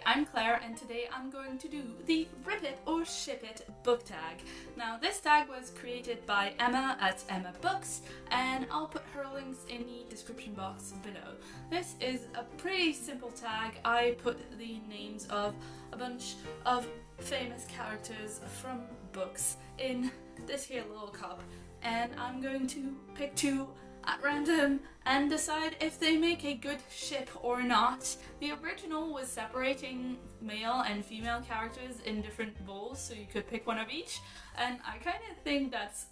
I'm Claire and today I'm going to do the Rip It or Ship It book tag. Now this tag was created by Emma at Emma Books and I'll put her links in the description box below. This is a pretty simple tag. I put the names of a bunch of famous characters from books in this here little cup and I'm going to pick two at random and decide if they make a good ship or not. The original was separating male and female characters in different bowls so you could pick one of each, and I kind of think that's,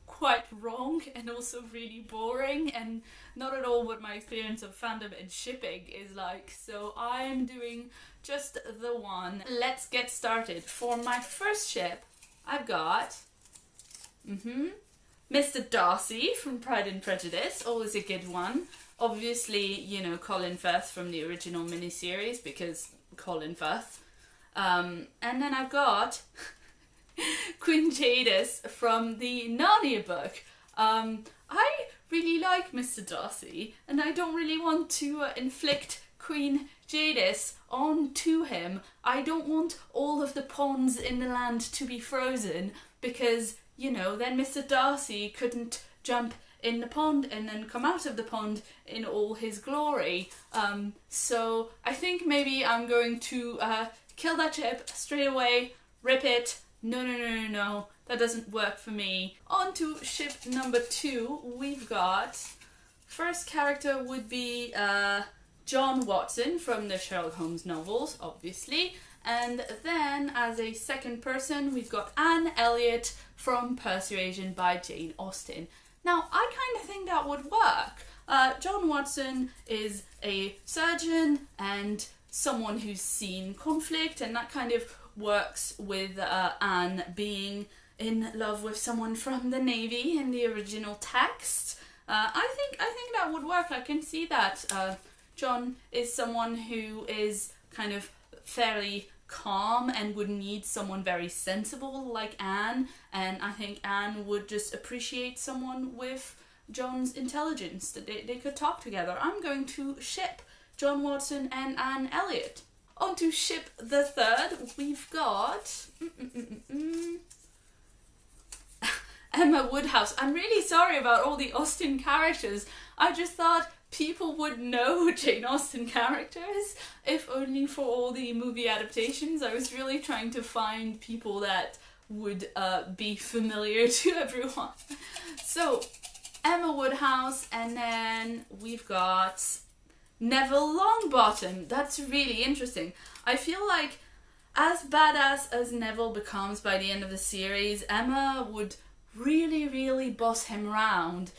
quite wrong and also really boring and not at all what my experience of fandom and shipping is like, so I'm doing just the one. Let's get started. For my first ship, I've got Mr. Darcy from Pride and Prejudice, always a good one. Obviously, Colin Firth from the original miniseries because Colin Firth. And then I've got Queen Jadis from the Narnia book. I really like Mr. Darcy and I don't really want to inflict Queen Jadis onto him. I don't want all of the ponds in the land to be frozen because then Mr. Darcy couldn't jump in the pond and then come out of the pond in all his glory. So I think maybe I'm going to kill that ship straight away, rip it. No, that doesn't work for me. On to ship number 2, we've got, first character would be John Watson from the Sherlock Holmes novels, obviously. And then, as a second person, we've got Anne Elliot from Persuasion by Jane Austen. Now, I kind of think that would work. John Watson is a surgeon and someone who's seen conflict, and that kind of works with Anne being in love with someone from the Navy in the original text. I think that would work. I can see that. John is someone who is kind of fairly calm and would need someone very sensible like Anne, and I think Anne would just appreciate someone with John's intelligence, that they could talk together. I'm going to ship John Watson and Anne Elliot. On to ship the third, we've got Emma Woodhouse. I'm really sorry about all the Austen characters. I just thought people would know Jane Austen characters, if only for all the movie adaptations. I was really trying to find people that would be familiar to everyone. So, Emma Woodhouse, and then we've got Neville Longbottom. That's really interesting. I feel like as badass as Neville becomes by the end of the series, Emma would really boss him around.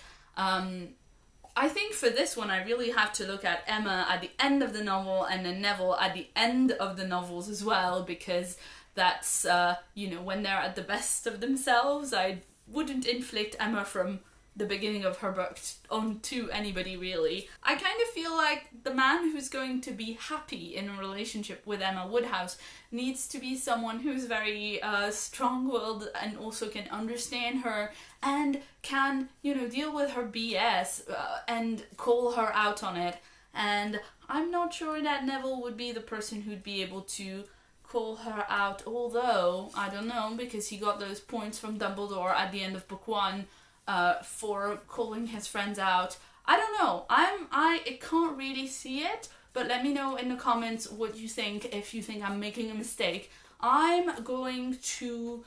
I think for this one I really have to look at Emma at the end of the novel and then Neville at the end of the novels as well, because that's, when they're at the best of themselves. I wouldn't inflict Emma from the beginning of her book onto anybody, really. I kind of feel like the man who's going to be happy in a relationship with Emma Woodhouse needs to be someone who's very strong-willed and also can understand her and can, deal with her BS and call her out on it. And I'm not sure that Neville would be the person who'd be able to call her out, although, I don't know, because he got those points from Dumbledore at the end of book 1 for calling his friends out. I don't know. I can't really see it, but let me know in the comments what you think, if you think I'm making a mistake. I'm going to,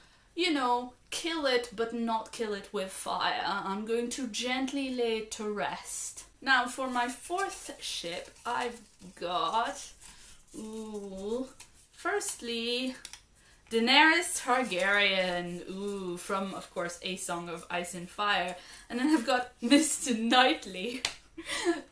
kill it, but not kill it with fire. I'm going to gently lay it to rest. Now, for my fourth ship, I've got, firstly, Daenerys Targaryen, from, of course, A Song of Ice and Fire. And then I've got Mr. Knightley,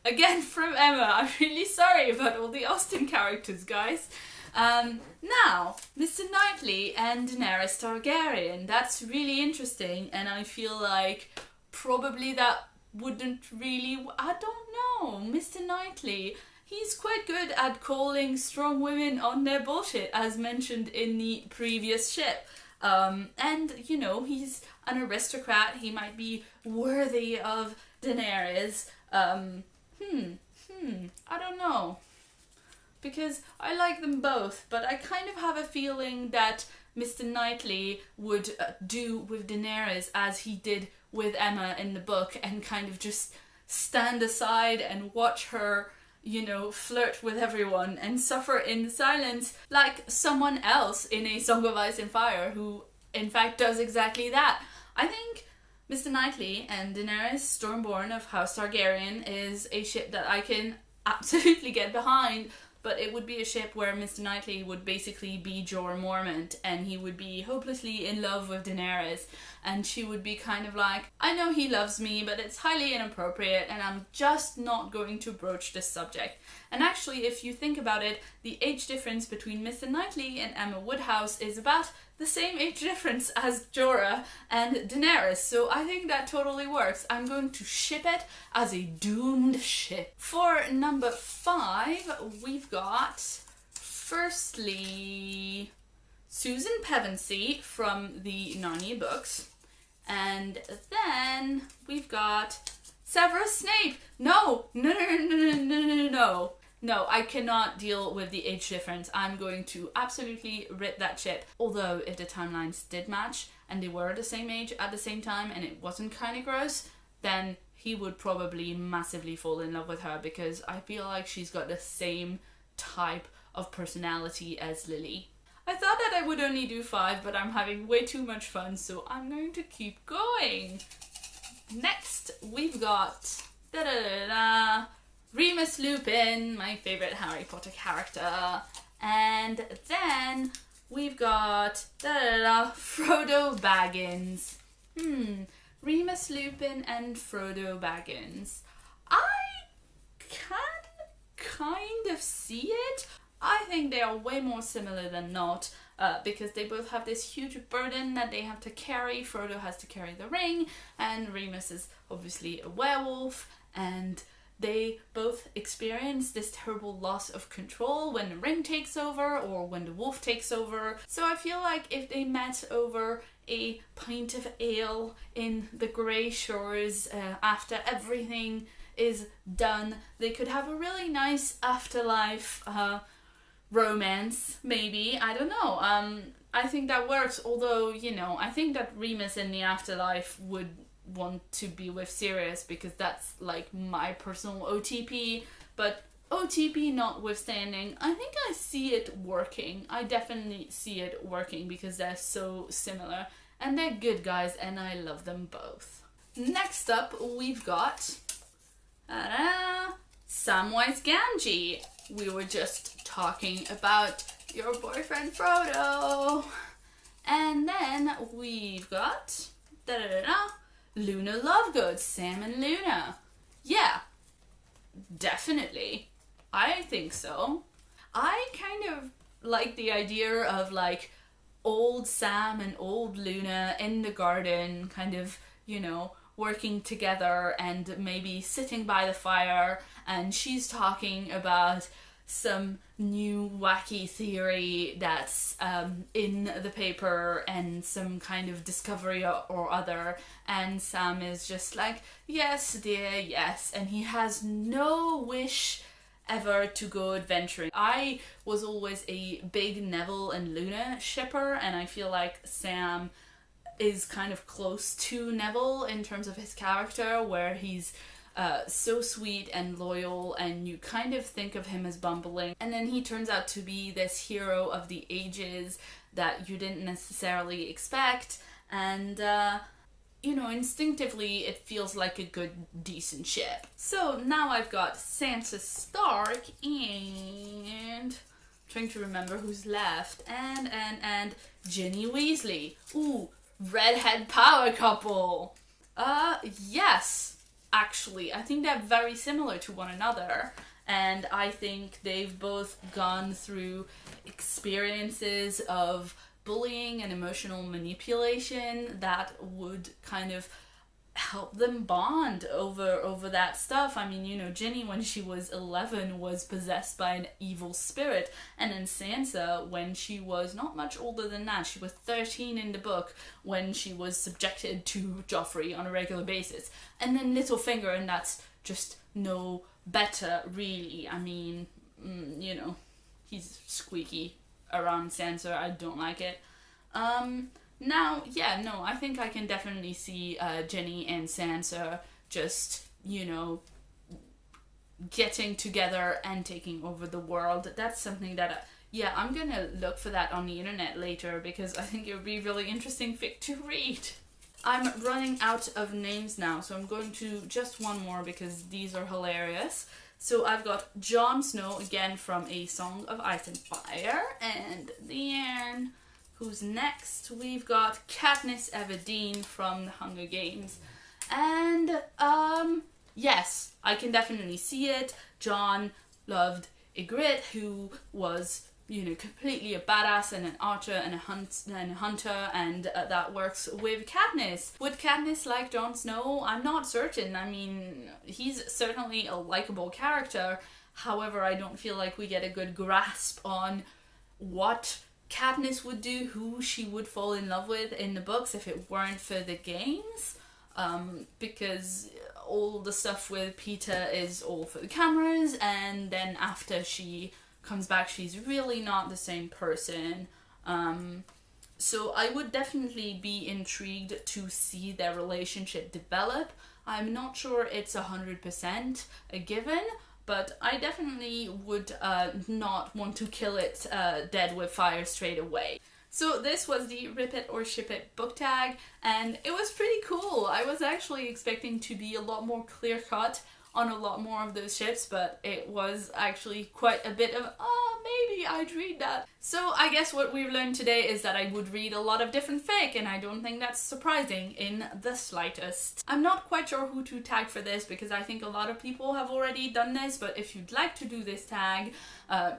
again from Emma. I'm really sorry about all the Austen characters, guys. Now, Mr. Knightley and Daenerys Targaryen, that's really interesting, and I feel like probably that wouldn't really, I don't know, Mr. Knightley, he's quite good at calling strong women on their bullshit, as mentioned in the previous ship. And, he's an aristocrat. He might be worthy of Daenerys. I don't know. because I like them both, but I kind of have a feeling that Mr. Knightley would do with Daenerys as he did with Emma in the book, and kind of just stand aside and watch her, you know, flirt with everyone and suffer in silence like someone else in A Song of Ice and Fire who in fact does exactly that. I think Mr. Knightley and Daenerys Stormborn of House Targaryen is a ship that I can absolutely get behind, but it would be a ship where Mr. Knightley would basically be Jorah Mormont, and he would be hopelessly in love with Daenerys, and she would be kind of like, I know he loves me, but it's highly inappropriate, and I'm just not going to broach this subject. And actually, if you think about it, the age difference between Mr. Knightley and Emma Woodhouse is about the same age difference as Jorah and Daenerys, so I think that totally works. I'm going to ship it as a doomed ship. For number 5, we've got, firstly, Susan Pevensey from the Narnia books, and then we've got Severus Snape. No, I cannot deal with the age difference. I'm going to absolutely rip that ship. Although if the timelines did match and they were the same age at the same time and it wasn't kind of gross, then he would probably massively fall in love with her, because I feel like she's got the same type of personality as Lily. I thought that I would only do 5, but I'm having way too much fun, so I'm going to keep going. Next, we've got Remus Lupin, my favourite Harry Potter character. And then we've got Frodo Baggins. Remus Lupin and Frodo Baggins. I can kind of see it. I think they are way more similar than not, because they both have this huge burden that they have to carry. Frodo has to carry the ring, and Remus is obviously a werewolf, and they both experience this terrible loss of control when the ring takes over or when the wolf takes over. So I feel like if they met over a pint of ale in the Grey Shores after everything is done, they could have a really nice afterlife romance, maybe. I don't know. I think that works, although, you know, I think that Remus in the afterlife would want to be with Sirius, because that's like my personal OTP, but OTP notwithstanding, I think I see it working. I definitely see it working because they're so similar and they're good guys and I love them both. Next up, we've got Samwise Gamgee. We were just talking about your boyfriend Frodo. And then we've got Luna Lovegood, Sam and Luna. Yeah, definitely. I think so. I kind of like the idea of like old Sam and old Luna in the garden, kind of, you know, working together and maybe sitting by the fire, and she's talking about some new wacky theory that's in the paper and some kind of discovery or other, and Sam is just like, yes dear, yes, and he has no wish ever to go adventuring. I was always a big Neville and Luna shipper, and I feel like Sam is kind of close to Neville in terms of his character, where he's so sweet and loyal, and you kind of think of him as bumbling, and then he turns out to be this hero of the ages that you didn't necessarily expect, and you know, instinctively it feels like a good, decent ship. So now I've got Sansa Stark and trying to remember who's left, and Ginny Weasley. Ooh, redhead power couple. Yes. Actually, I think they're very similar to one another, and I think they've both gone through experiences of bullying and emotional manipulation that would kind of help them bond over that stuff. I mean, you know, Ginny when she was 11 was possessed by an evil spirit, and then Sansa when she was not much older than that, she was 13 in the book when she was subjected to Joffrey on a regular basis, and then Littlefinger, and that's just no better really. I mean, you know, he's squeaky around Sansa. I don't like it. Now, yeah, no, I think I can definitely see Jenny and Sansa just, you know, getting together and taking over the world. That's something that, yeah, I'm gonna look for that on the internet later because I think it would be really interesting fic to read. I'm running out of names now, so I'm going to just one more because these are hilarious. So I've got Jon Snow, again from A Song of Ice and Fire, and Leanne. Who's next? We've got Katniss Everdeen from The Hunger Games. And, yes, I can definitely see it. Jon loved Ygritte, who was, you know, completely a badass and an archer and a hunter, and that works with Katniss. Would Katniss like Jon Snow? I'm not certain. I mean, he's certainly a likable character. However, I don't feel like we get a good grasp on what Katniss would do, who she would fall in love with in the books if it weren't for the games, because all the stuff with Peter is all for the cameras, and then after she comes back she's really not the same person. So I would definitely be intrigued to see their relationship develop. I'm not sure it's 100% a given, but I definitely would not want to kill it dead with fire straight away. So this was the Rip It or Ship It book tag, and it was pretty cool. I was actually expecting to be a lot more clear-cut on a lot more of those ships, but it was actually quite a bit of, maybe I'd read that. So I guess what we've learned today is that I would read a lot of different fic, and I don't think that's surprising in the slightest. I'm not quite sure who to tag for this because I think a lot of people have already done this, but if you'd like to do this tag,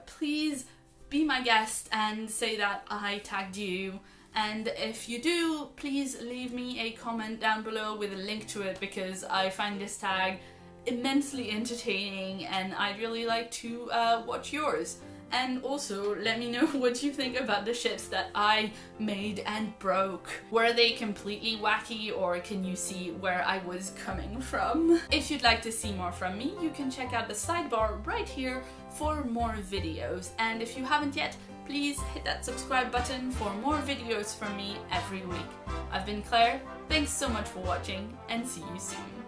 please be my guest and say that I tagged you. And if you do, please leave me a comment down below with a link to it because I find this tag immensely entertaining and I'd really like to watch yours. And also let me know what you think about the ships that I made and broke. Were they completely wacky, or can you see where I was coming from? If you'd like to see more from me, you can check out the sidebar right here for more videos. And if you haven't yet, please hit that subscribe button for more videos from me every week. I've been Claire, thanks so much for watching, and see you soon.